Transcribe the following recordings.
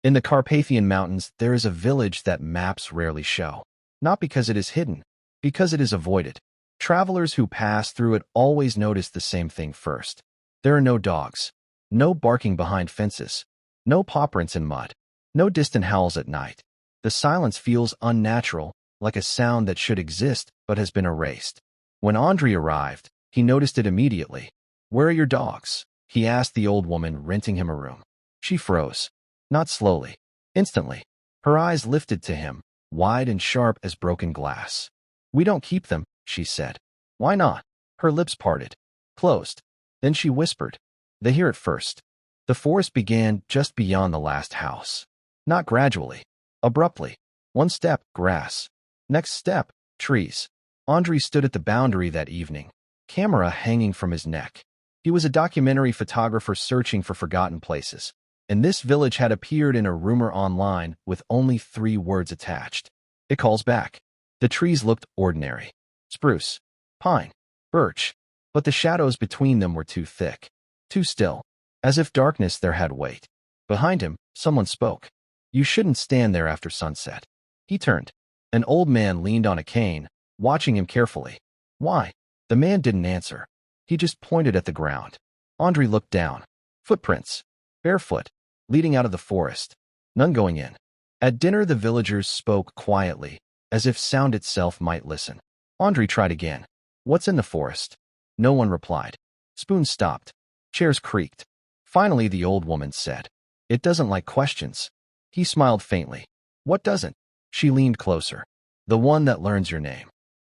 In the Carpathian Mountains, there is a village that maps rarely show. Not because it is hidden, because it is avoided. Travelers who pass through it always notice the same thing first. There are no dogs, no barking behind fences, no paw prints in mud, no distant howls at night. The silence feels unnatural, like a sound that should exist but has been erased. When Andrei arrived, he noticed it immediately. "Where are your dogs?" he asked the old woman, renting him a room. She froze. Not slowly. Instantly. Her eyes lifted to him, wide and sharp as broken glass. "We don't keep them," she said. "Why not?" Her lips parted. Closed. Then she whispered. "They hear it first." The forest began just beyond the last house. Not gradually. Abruptly. One step, grass. Next step, trees. Andrei stood at the boundary that evening, camera hanging from his neck. He was a documentary photographer searching for forgotten places, and this village had appeared in a rumor online with only 3 words attached. It calls back. The trees looked ordinary. Spruce, pine, birch, but the shadows between them were too thick, too still, as if darkness there had weight. Behind him, someone spoke. "You shouldn't stand there after sunset." He turned. An old man leaned on a cane, watching him carefully. "Why?" The man didn't answer. He just pointed at the ground. Andrei looked down. Footprints. Barefoot. Leading out of the forest. None going in. At dinner, the villagers spoke quietly, as if sound itself might listen. Andrei tried again. "What's in the forest?" No one replied. Spoons stopped. Chairs creaked. Finally, the old woman said, "It doesn't like questions." He smiled faintly. "What doesn't?" She leaned closer. "The one that learns your name."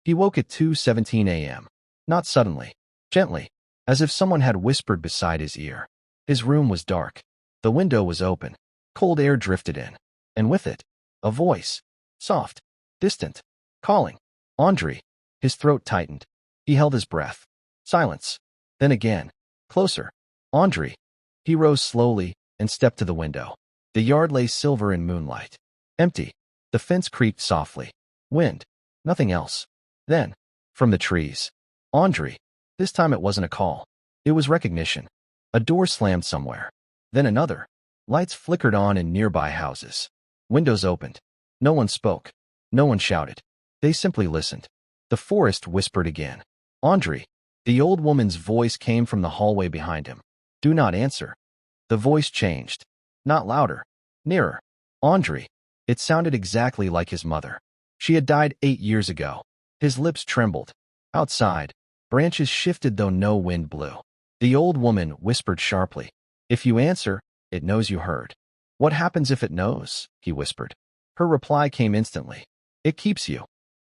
He woke at 2:17 a.m. Not suddenly. Gently, as if someone had whispered beside his ear. His room was dark. The window was open. Cold air drifted in. And with it, a voice. Soft. Distant. Calling. Andrei. His throat tightened. He held his breath. Silence. Then again. Closer. Andrei. He rose slowly and stepped to the window. The yard lay silver in moonlight. Empty. The fence creaked softly. Wind. Nothing else. Then, from the trees. Andrei. This time it wasn't a call. It was recognition. A door slammed somewhere. Then another. Lights flickered on in nearby houses. Windows opened. No one spoke. No one shouted. They simply listened. The forest whispered again. "Andrei." The old woman's voice came from the hallway behind him. "Do not answer." The voice changed. Not louder. Nearer. Andrei. It sounded exactly like his mother. She had died 8 years ago. His lips trembled. Outside, branches shifted though no wind blew. The old woman whispered sharply. "If you answer, it knows you heard." "What happens if it knows?" he whispered. Her reply came instantly. "It keeps you."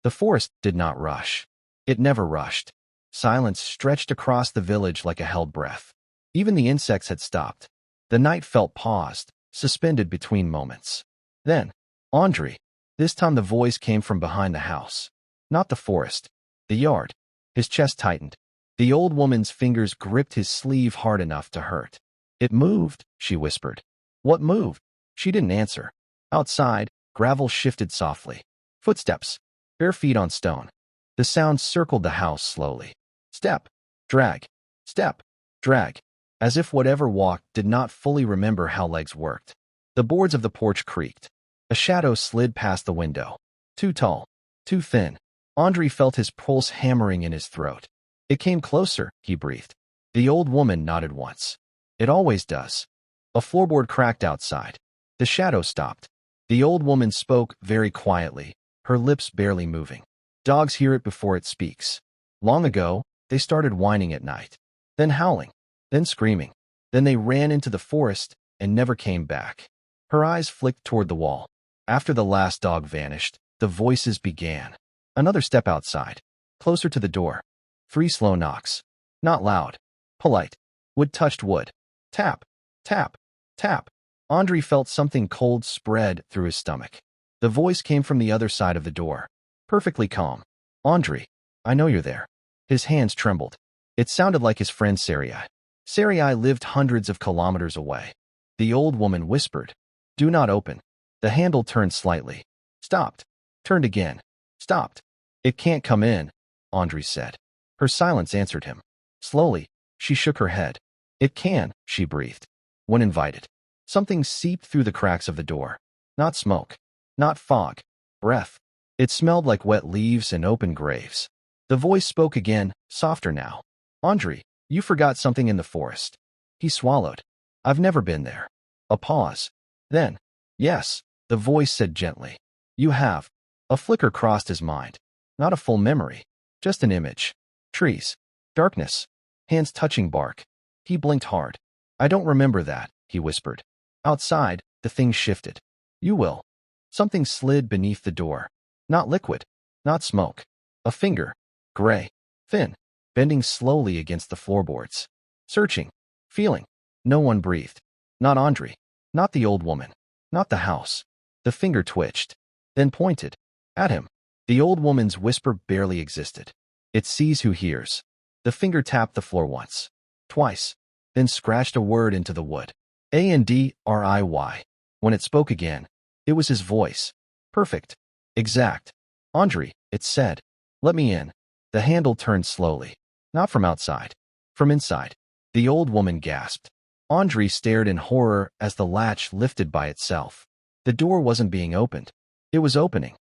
The forest did not rush. It never rushed. Silence stretched across the village like a held breath. Even the insects had stopped. The night felt paused, suspended between moments. Then, Andrei. This time the voice came from behind the house. Not the forest. The yard. His chest tightened. The old woman's fingers gripped his sleeve hard enough to hurt. "It moved," she whispered. "What moved?" She didn't answer. Outside, gravel shifted softly. Footsteps. Bare feet on stone. The sound circled the house slowly. Step. Drag. Step. Drag. As if whatever walked did not fully remember how legs worked. The boards of the porch creaked. A shadow slid past the window. Too tall. Too thin. Andrei felt his pulse hammering in his throat. "It came closer," he breathed. The old woman nodded once. "It always does." A floorboard cracked outside. The shadow stopped. The old woman spoke very quietly, her lips barely moving. "Dogs hear it before it speaks. Long ago, they started whining at night. Then howling. Then screaming. Then they ran into the forest and never came back." Her eyes flicked toward the wall. After the last dog vanished, the voices began. Another step outside. Closer to the door. 3 slow knocks. Not loud. Polite. Wood touched wood. Tap. Tap. Tap. Andrei felt something cold spread through his stomach. The voice came from the other side of the door. Perfectly calm. "Andrei, I know you're there." His hands trembled. It sounded like his friend Sarai. Sarai lived hundreds of kilometers away. The old woman whispered, "Do not open." The handle turned slightly. Stopped. Turned again. Stopped. "It can't come in," Andrei said. Her silence answered him. Slowly, she shook her head. "It can," she breathed. "When invited." Something seeped through the cracks of the door. Not smoke. Not fog. Breath. It smelled like wet leaves and open graves. The voice spoke again, softer now. Andri, you forgot something in the forest. He swallowed. I've never been there. A pause. Then, yes, the voice said gently. You have. A flicker crossed his mind. Not a full memory. Just an image. Trees. Darkness. Hands touching bark. He blinked hard. I don't remember that, he whispered. Outside, the thing shifted. You will. Something slid beneath the door. Not liquid. Not smoke. A finger. Gray. Thin. Bending slowly against the floorboards. Searching. Feeling. No one breathed. Not Andri. Not the old woman. Not the house. The finger twitched. Then pointed. At him. The old woman's whisper barely existed. It sees who hears. The finger tapped the floor once. Twice. Then scratched a word into the wood. Andriy. When it spoke again, it was his voice. Perfect. Exact. Andri, it said. Let me in. The handle turned slowly. Not from outside. From inside. The old woman gasped. Andri stared in horror as the latch lifted by itself. The door wasn't being opened. It was opening.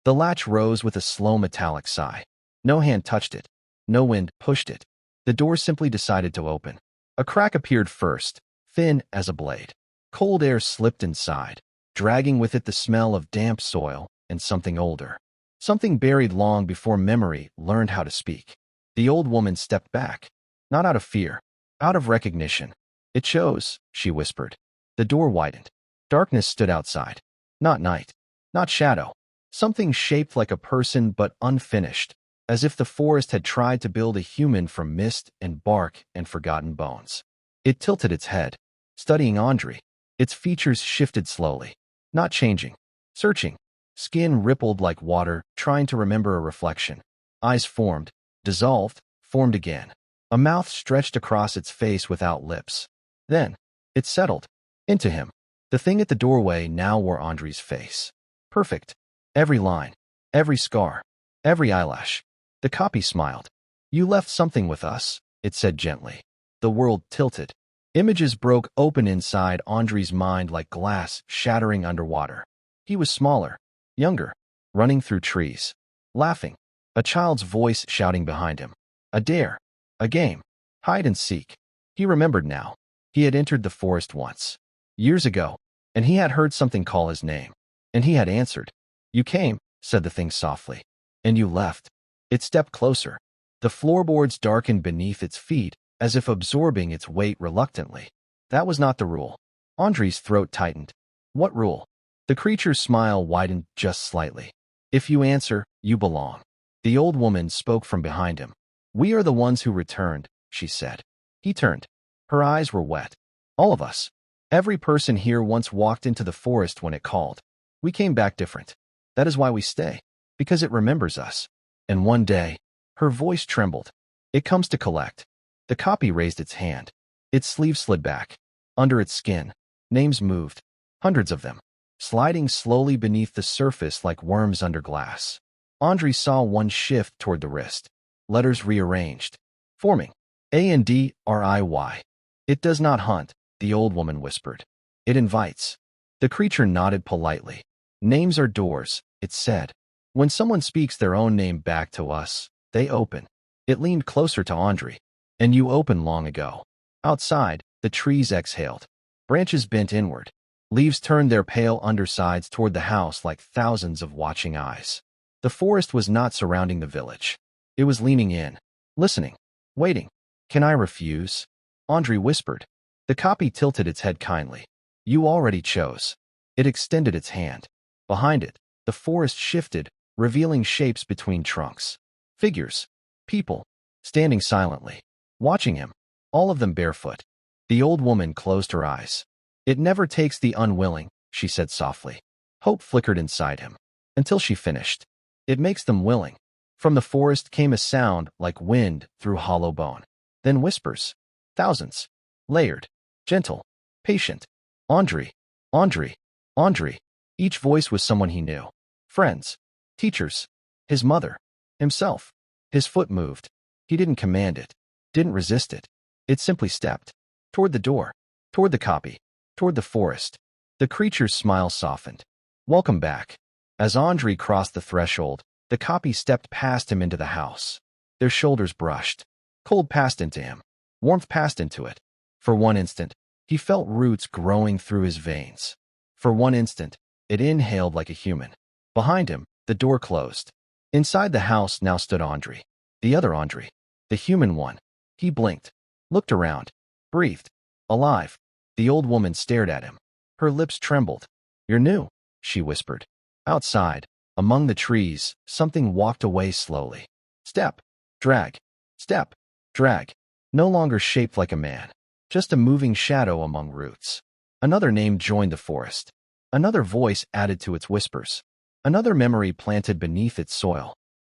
The latch rose with a slow metallic sigh. No hand touched it. No wind pushed it. The door simply decided to open. A crack appeared first, thin as a blade. Cold air slipped inside, dragging with it the smell of damp soil and something older. Something buried long before memory learned how to speak. The old woman stepped back, not out of fear, out of recognition. It shows, she whispered. The door widened. Darkness stood outside. Not night. Not shadow. Something shaped like a person but unfinished, as if the forest had tried to build a human from mist and bark and forgotten bones. It tilted its head, studying Andri. Its features shifted slowly, not changing, searching. Skin rippled like water, trying to remember a reflection. Eyes formed, dissolved, formed again. A mouth stretched across its face without lips. Then, it settled. Into him. The thing at the doorway now wore Andri's face. Perfect. Every line. Every scar. Every eyelash. The copy smiled. You left something with us, it said gently. The world tilted. Images broke open inside Andri's mind like glass shattering underwater. He was smaller, younger, running through trees, laughing. A child's voice shouting behind him. A dare. A game. Hide and seek. He remembered now. He had entered the forest once. Years ago. And he had heard something call his name. And he had answered. You came, said the thing softly. And you left. It stepped closer. The floorboards darkened beneath its feet, as if absorbing its weight reluctantly. That was not the rule. Andri's throat tightened. What rule? The creature's smile widened just slightly. If you answer, you belong. The old woman spoke from behind him. We are the ones who returned, she said. He turned. Her eyes were wet. All of us. Every person here once walked into the forest when it called. We came back different. That is why we stay. Because it remembers us. And one day, her voice trembled. It comes to collect. The copy raised its hand. Its sleeve slid back. Under its skin, names moved. Hundreds of them. Sliding slowly beneath the surface like worms under glass. Andri saw one shift toward the wrist. Letters rearranged. Forming. Andriy. It does not hunt, the old woman whispered. It invites. The creature nodded politely. Names are doors, it said. When someone speaks their own name back to us, they open. It leaned closer to Andri. And you opened long ago. Outside, the trees exhaled. Branches bent inward. Leaves turned their pale undersides toward the house like thousands of watching eyes. The forest was not surrounding the village. It was leaning in, listening, waiting. Can I refuse? Andri whispered. The copy tilted its head kindly. You already chose. It extended its hand. Behind it, the forest shifted, revealing shapes between trunks. Figures. People. Standing silently. Watching him. All of them barefoot. The old woman closed her eyes. It never takes the unwilling, she said softly. Hope flickered inside him. Until she finished. It makes them willing. From the forest came a sound like wind through hollow bone. Then whispers. Thousands. Layered. Gentle. Patient. Andri. Andri. Andri. Each voice was someone he knew. Friends. Teachers. His mother. Himself. His foot moved. He didn't command it. Didn't resist it. It simply stepped. Toward the door. Toward the copy. toward the forest. The creature's smile softened. Welcome back. As Andrei crossed the threshold, the copy stepped past him into the house. Their shoulders brushed. Cold passed into him. Warmth passed into it. For one instant, he felt roots growing through his veins. For one instant, it inhaled like a human. Behind him, the door closed. Inside the house now stood Andrei. The other Andrei. The human one. He blinked, looked around, breathed. Alive. The old woman stared at him. Her lips trembled. You're new, she whispered. Outside, among the trees, something walked away slowly. Step, drag, step, drag. No longer shaped like a man, just a moving shadow among roots. Another name joined the forest. Another voice added to its whispers. Another memory planted beneath its soil.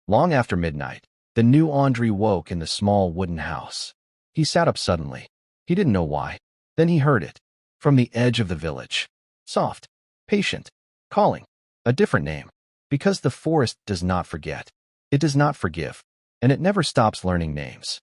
Long after midnight, the new Andrei woke in the small wooden house. He sat up suddenly. He didn't know why. Then he heard it. From the edge of the village. Soft, patient, calling. A different name. Because the forest does not forget. It does not forgive. And it never stops learning names.